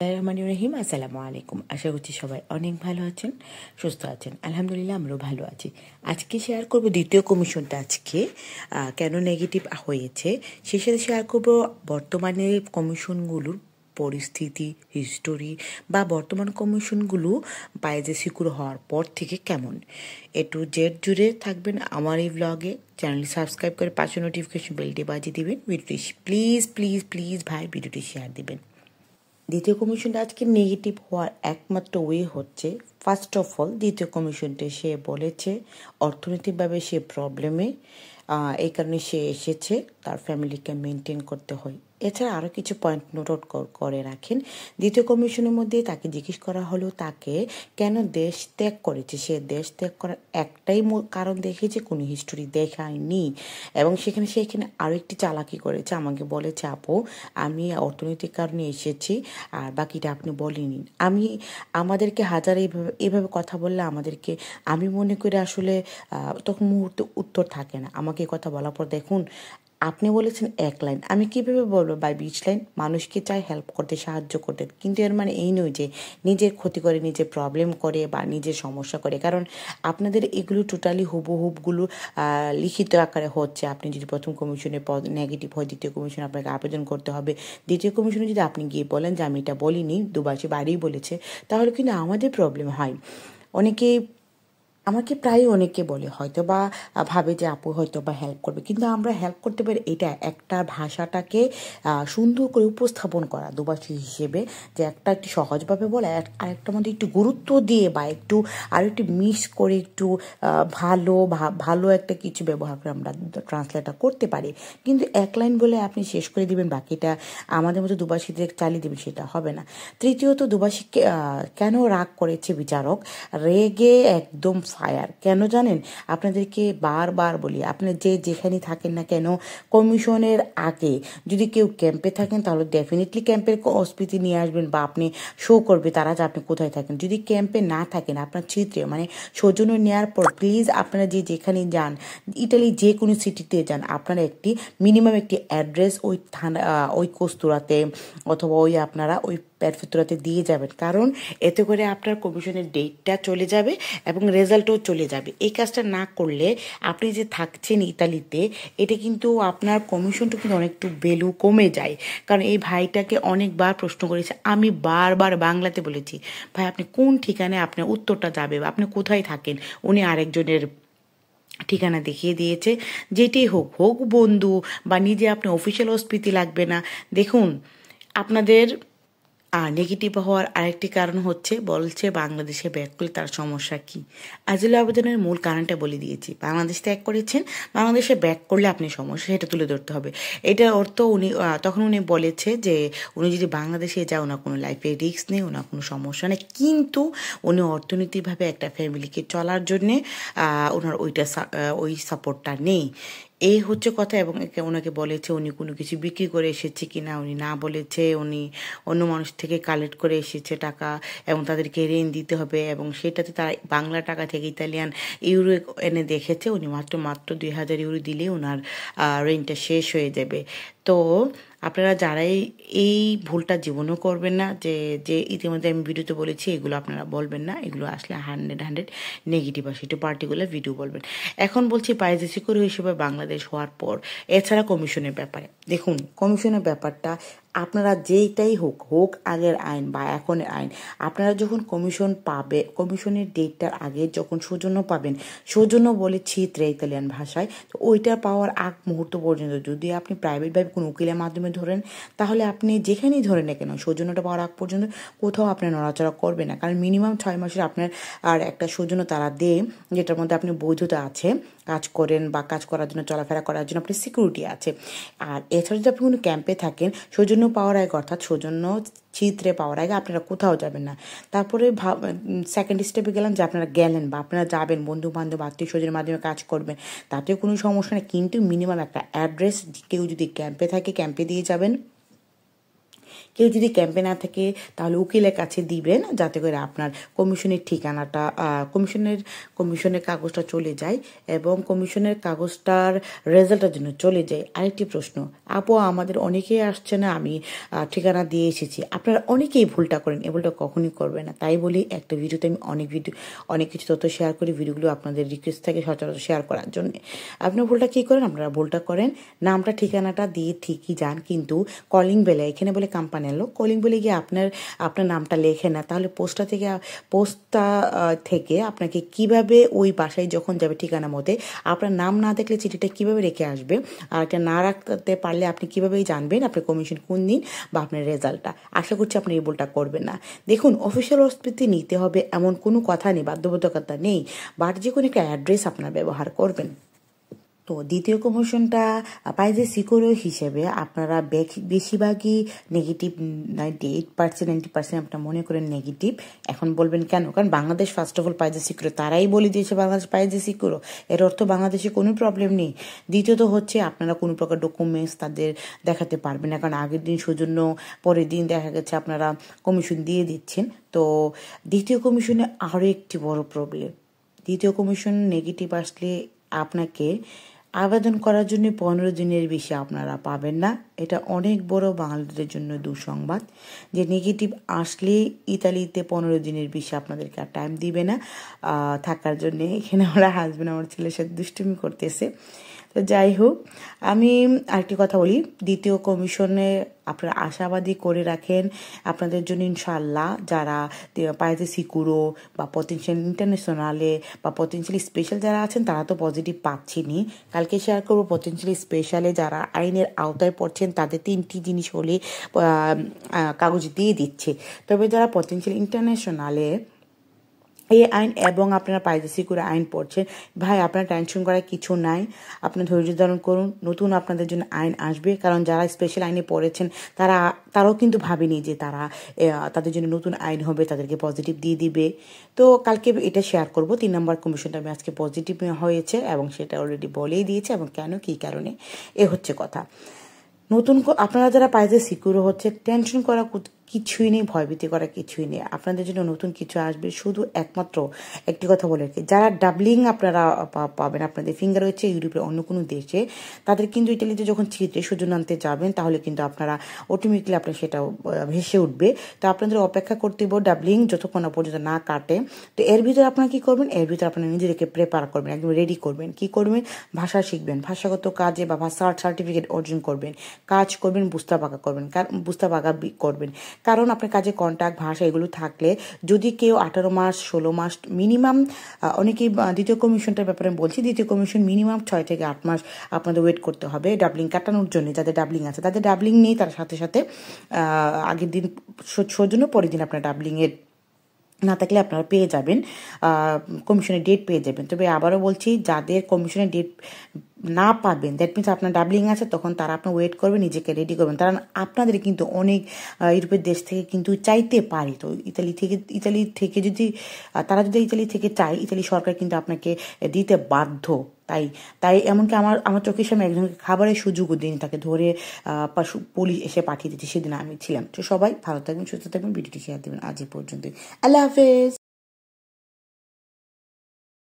রহিম আসসালামু আলাইকুম। আশা করছি সবাই অনেক ভালো আছেন, সুস্থ আছেন। আলহামদুলিল্লাহ আমরাও ভালো আছি। আজকে শেয়ার করব দ্বিতীয় কমিশনটা আজকে কেন নেগেটিভ হয়েছে, সেই সাথে শেয়ার করব বর্তমানে কমিশনগুলোর পরিস্থিতি, হিস্টোরি বা বর্তমান কমিশনগুলো বাইরে সিকিউর হওয়ার পর থেকে কেমন। টু জেড জুড়ে থাকবেন আমার এই ব্লগে। চ্যানেলটি সাবস্ক্রাইব করে পাশে নোটিফিকেশন বেলটি বাজিয়ে দিবেন। ভিডিওটি প্লিজ প্লিজ প্লিজ ভাই ভিডিওটি শেয়ার দিবেন। দ্বিতীয় কমিশনটা আজকে নেগেটিভ হওয়ার একমাত্র ওয়ে হচ্ছে, ফার্স্ট অফ অল দ্বিতীয় কমিশনটা সে বলেছে অর্থনৈতিকভাবে সে প্রবলেমে, এই কারণে সে এসেছে, তার ফ্যামিলিকে মেনটেন করতে হয়। এছাড়া আরও কিছু পয়েন্ট নোট আউট করে রাখেন। দ্বিতীয় কমিশনের মধ্যে তাকে জিজ্ঞেস করা হলো তাকে কেন দেশ ত্যাগ করেছে। সে দেশ ত্যাগ করার একটাই কারণ দেখেছে, কোনো হিস্টোরি দেখায়নি। এবং সেখানে আরও একটি চালাকি করেছে, আমাকে বলেছে আপু আমি অর্থনৈতিক কারণে এসেছি, আর বাকিটা আপনি বলেনি। আমাদেরকে হাজার এইভাবে কথা বললে আমাদেরকে, আমি মনে করি আসলে তখন মুহূর্তে উত্তর থাকে না। আমাকে কথা বলার পর দেখুন আপনি বলেছেন এক লাইন, আমি কীভাবে বলবো বাই 20 লাইন। মানুষকে চাই হেল্প করতে, সাহায্য করতে, কিন্তু এর মানে এই নয় যে নিজের ক্ষতি করে, নিজের প্রবলেম করে বা নিজের সমস্যা করে। কারণ আপনাদের এগুলো টোটালি হুবহুবগুলো লিখিত আকারে হচ্ছে। আপনি যদি প্রথম কমিশনে নেগেটিভ হয়, দ্বিতীয় কমিশনে আপনাকে আবেদন করতে হবে। দ্বিতীয় কমিশনে যদি আপনি গিয়ে বলেন যে আমি এটা বলিনি, দুবাসী বাড়িই বলেছে, তাহলে কিন্তু আমাদের প্রবলেম হয়। আমাকে প্রায় অনেকে বলে হয়তো বা ভাবে যে আপু হয়তো বা হেল্প করবে, কিন্তু আমরা হেল্প করতে পারি এটা একটা ভাষাটাকে সুন্দর করে উপস্থাপন করা দুভাষী হিসেবে, যে একটি সহজভাবে বলে, আরেকটার মধ্যে একটু গুরুত্ব দিয়ে বা একটু মিক্স করে একটু ভালো একটা কিছু ব্যবহার করে আমরা ট্রান্সলেটটা করতে পারি। কিন্তু এক লাইন বলে আপনি শেষ করে দিবেন, বাকিটা আমাদের মতো দুভাষীদের চালিয়ে দেবেন, সেটা হবে না। তৃতীয়ত, দুভাষী কেন রাগ করেছে বিচারক, রেগে একদম ফায়ার। কেন জানেন, আপনাদেরকে বারবার বলি, আপনি যেখানে থাকেন না কেন, কমিশনের আগে যদি কেউ ক্যাম্পে থাকেন তাহলে ডেফিনেটলি ক্যাম্পের অস্পিতি নিয়ে আসবেন, বা আপনি শো করবে তারা যে আপনি কোথায় থাকেন। যদি ক্যাম্পে না থাকেন, আপনার চিত্রে সৌজন্য নেওয়ার পর প্লিজ আপনারা যেখানে যান, ইটালি যে কোনো সিটিতে যান, আপনারা মিনিমাম একটি অ্যাড্রেস ওই থানা, ওই কস্তুরাতে অথবা আপনারা ওই প্যারফেতুরাতে দিয়ে যাবেন। কারণ এতে করে আপনার কমিশনের ডেটটা চলে যাবে এবং রেজাল্টও চলে যাবে। এই কাজটা না করলে আপনি যে থাকছেন ইতালিতে, এটা কিন্তু আপনার কমিশনটা কিন্তু অনেকটু ভ্যালু কমে যায়। কারণ এই ভাইটাকে অনেকবার প্রশ্ন করেছে, আমি বারবার বাংলাতে বলেছি ভাই আপনি কোন ঠিকানায় আপনার উত্তরটা যাবে, বা আপনি কোথায় থাকেন। উনি আরেকজনের ঠিকানা দেখিয়ে দিয়েছে। যেটি হোক হোক বন্ধু বা নিজে, আপনি অফিসিয়াল অস্পিতি লাগবে না। দেখুন আপনাদের নেগেটিভ হওয়ার আরেকটি কারণ হচ্ছে, বলছে বাংলাদেশে ব্যাক করলে তার সমস্যা কি। আজিলা আবেদনের মূল কারণটা বলে দিয়েছি, বাংলাদেশ ত্যাগ করেছেন, বাংলাদেশে ব্যাক করলে আপনি সমস্যা, সেটা তুলে ধরতে হবে। এটার অর্থ তখন উনি বলেছে যে উনি যদি বাংলাদেশে যায় ওনার কোনো লাইফে রিস্ক নেই, ওনার কোনো সমস্যা নেই, কিন্তু উনি অর্থনৈতিকভাবে একটা ফ্যামিলিকে চলার জন্যে ওনার ওই সাপোর্টটা নেই। এই হচ্ছে কথা। এবং ওনাকে বলেছে উনি কোনো কিছু বিক্রি করে এসেছে কিনা, উনি না বলেছে উনি অন্য মানুষ থেকে কালেক্ট করে এসেছে টাকা, এবং তাদেরকে ঋণ দিতে হবে, এবং সেটাতে তারা বাংলা টাকা থেকে ইতালিয়ান ইউরো এনে দেখেছে। উনি মাত্র 2000 ইউরো দিলেই ওনার ঋণটা শেষ হয়ে যাবে। তো আপনারা যারাই এই ভুলটা জীবনেও করবেন না, যে ইতিমধ্যে আমি ভিডিওতে বলেছি এগুলো আপনারা বলবেন না, এগুলো আসলে 100 নেগেটিভ আসে, একটু পার্টিকুলার ভিডিও বলবেন। এখন বলছি পাইজে সিকিউর হিসেবে বাংলাদেশ হওয়ার পর এছাড়া কমিশনের ব্যাপারে। দেখুন কমিশনের ব্যাপারটা আপনারা যেইটাই হোক আগের আইন বা এখনের আইন, আপনারা যখন কমিশনের ডেটটার আগে যখন সৌজন্য পাবেন, সৌজন্য বলে ছিত্রে ইতালিয়ান ভাষায়, তো ওইটা পাওয়ার আগ মুহূর্ত পর্যন্ত যদি আপনি প্রাইভেটভাবে কোনো উকিলের মাধ্যমে ধরেন, তাহলে আপনি যেখানেই ধরেন না কেন সৌজন্যটা পাওয়ার আগ পর্যন্ত কোথাও আপনার নড়াচড়া করবে না। কারণ মিনিমাম 6 মাসের আপনার আর একটা সৌজন্য তারা দেয়, যেটার মধ্যে আপনি বৈধতা আছে, কাজ করেন বা কাজ করার জন্য, চলাফেরা করার জন্য আপনার সিকিউরিটি আছে। আর এছাড়া যদি আপনি কোনো ক্যাম্পে থাকেন, সৌজন্য পাওয়ার আগে, অর্থাৎ সৌজন্য চিত্রে পাওয়ার আগে আপনারা কোথাও যাবেন না। তারপরে সেকেন্ড স্টেপে গেলাম যে আপনারা গেলেন বা আপনারা যাবেন বন্ধু বান্ধব আত্মীয় স্বজনের মাধ্যমে কাজ করবেন, তাতেও কোনো সমস্যা নেই, কিন্তু মিনিমাম একটা অ্যাড্রেস, কেউ যদি ক্যাম্পে থাকে ক্যাম্পে দিয়ে যাবেন, কেউ যদি ক্যাম্পে না থাকে তাহলে উকিলের কাছে দিবেন, যাতে করে আপনার কমিশনের ঠিকানাটা কমিশনের কাগজটা চলে যায় এবং কমিশনের কাগজটার রেজাল্টের জন্য চলে যায়। আরেকটি প্রশ্ন, আপু আমাদের অনেকেই আসছে না, আমি ঠিকানা দিয়ে এসেছি। আপনারা অনেকেই ভুলটা করেন, এই ভুলটা কখনই করবে না। তাই বলি একটা ভিডিওতে আমি অনেক কিছু তথ্য শেয়ার করি, ভিডিওগুলো আপনাদের রিকোয়েস্ট থাকে সচরাচর শেয়ার করার জন্য। আপনার ভুলটা কী করেন? আপনারা ভুলটা করেন নামটা ঠিকানাটা দিয়ে ঠিকই যান, কিন্তু কলিং বেলে এখানে বলে কোম্পানির লোক কলিং বেলে গিয়ে আপনার নামটা লেখে না, তাহলে পোস্টটা থেকে আপনাকে কিভাবে ওই বাসায় যখন যাবে ঠিকানা মতে আপনার নাম না দেখলে চিঠিটা কিভাবে রেখে আসবে, আর এটা না রাখতে পারলে আপনি কিভাবেই জানবেন আপনার কমিশন কোন দিন বা আপনার রেজাল্টটা। আশা করছি আপনি এই ভুলটা করবেন না। দেখুন, অফিসিয়াল হসপিতে নিতে হবে এমন কোনো কথা নেই, বাধ্যবাধকতা নেই, বাট যে কোনো একটা অ্যাড্রেস আপনার ব্যবহার করবেন। তো দ্বিতীয় কমিশনটা পাইজে সিকিউর হিসেবে আপনারা বেশিরভাগই নেগেটিভ, 98% 90% আপনারা মনে করেন নেগেটিভ। এখন বলবেন কেন? কারণ বাংলাদেশ ফার্স্ট অফ অল পাইজে সিকিউর, তারাই বলে দিয়েছে বাংলাদেশ পাইজে সিকিউর, এর অর্থ বাংলাদেশে কোনো প্রবলেম নেই। দ্বিতীয়ত হচ্ছে আপনারা কোনো প্রকার ডকুমেন্টস তাদের দেখাতে পারবেন না, কারণ আগের দিন সৌজন্য, পরের দিন দেখা গেছে আপনারা কমিশন দিয়ে দিচ্ছেন। তো দ্বিতীয় কমিশনে আরও একটি বড় প্রবলেম, দ্বিতীয় কমিশন নেগেটিভ আসলে আপনাকে আবেদন করার জন্য 15 দিনের বেশি আপনারা পাবেন না। এটা অনেক বড় বাঙালিদের জন্য দুঃসংবাদ যে নেগেটিভ আসলে ইতালিতে 15 দিনের বেশি আপনাদেরকে আর টাইম দিবে না থাকার জন্য। এখানে আমার হাজব্যান্ড আমার ছেলের সাথে দুষ্টুমি করতেছে। তো যাই হোক, আমি আরেকটি কথা বলি, দ্বিতীয় কমিশনে আপনারা আশাবাদী করে রাখেন আপনাদের জন্য ইনশাআল্লাহ, যারা পাইজে সিকিউরো বা পটেনশিয়াল ইন্টারন্যাশনালে বা পটেনশিয়ালি স্পেশাল যারা আছেন তারা তো পজিটিভ পাচ্ছেনই। কালকে শেয়ার করবো পটেনশিয়ালি স্পেশালে যারা আইনের আওতায় পড়ছেন তাদের 3টি জিনিস হলে কাগজ দিয়ে দিচ্ছে। তবে যারা পটেনশিয়াল ইন্টারন্যাশনালে এই আইন এবং আপনারা পাইজে সিকিউর আইন পড়ছেন, ভাই আপনার টেনশন করার কিছু নাই, আপনার ধৈর্য ধারণ করুন, নতুন আপনাদের জন্য আইন আসবে। কারণ যারা স্পেশাল আইনে পড়েছেন তারাও কিন্তু ভাবেনি যে তাদের জন্য নতুন আইন হবে, তাদেরকে পজিটিভ দিয়ে দিবে। তো কালকে এটা শেয়ার করব 3 নম্বর কমিশনটা আমি আজকে পজিটিভ হয়েছে এবং সেটা অলরেডি বলেই দিয়েছে এবং কেন কী কারণে, এ হচ্ছে কথা। নতুন আপনারা যারা পাইজে সিকিউর হচ্ছে, টেনশন করা কিছুই নেই, ভয়ভীতি করা কিছুই নেই, আপনাদের জন্য নতুন কিছু আসবে। শুধু একমাত্র একটি কথা বলে রাখি, যারা ডাবলিং আপনারা পাবেন, আপনাদের ফিঙ্গার রয়েছে ইউরোপের অন্য কোনো দেশে, তাদের কিন্তু ইটালিতে যখন ছিটে সুজন আনতে যাবেন তাহলে কিন্তু আপনারা অটোমেটিকলি আপনার সেটা ভেসে উঠবে। তো আপনাদের অপেক্ষা করতে হবে ডাবলিং যতক্ষণ না পর্যন্ত না কাটে। তো এর ভিতরে আপনারা কী করবেন? এর ভিতরে আপনারা নিজেদেরকে প্রেপার করবেন, একদম রেডি করবেন। কি করবেন? ভাষা শিখবেন, ভাষাগত কাজে বা ভাষার সার্টিফিকেট অর্জন করবেন, কাজ করবেন, বুঝতা পাকা করবেন। কারণ আপনার কাজে কন্ট্যাক্ট, ভাষা এগুলো থাকলে যদি কেউ 18 মাস 16 মাস মিনিমাম, অনেকেই দ্বিতীয় কমিশনটার ব্যাপারে বলছি, দ্বিতীয় কমিশন মিনিমাম 6 থেকে 8 মাস আপনাদের ওয়েট করতে হবে ডাবলিং কাটানোর জন্য। যাদের ডাবলিং আছে, তাদের ডাবলিং নেই তার সাথে সাথে আগের দিন সৌজন্য, পরের দিন আপনার ডাবলিংয়ের না থাকলে আপনারা পেয়ে যাবেন, কমিশনের ডেট পেয়ে যাবেন। তবে আবারও বলছি, যাদের কমিশনের ডেট না পাবেন, দ্যাট মিনস আপনার ডাবলিং আছে, তখন তারা আপনার ওয়েট করবে, নিজেকে রেডি করবেন। কারণ আপনাদের কিন্তু অনেক ইউরোপের দেশ থেকে কিন্তু চাইতে পারে। তো ইতালি থেকে যদি তারা যদি ইতালি থেকে চায়, ইতালি সরকার কিন্তু আপনাকে দিতে বাধ্য। তাই এমনকি আমার চোখের সামনে একজনকে খাবারের সুযোগও দিন, তাকে ধরে পুলিশ এসে পাঠিয়ে দিচ্ছে, সেদিন আমি ছিলাম। তো সবাই ভালো থাকবেন, সুস্থ থাকবেন, ভিডিওটি শেয়ার দেবেন। আজ এই পর্যন্তই, আল্লাহ হাফেজ।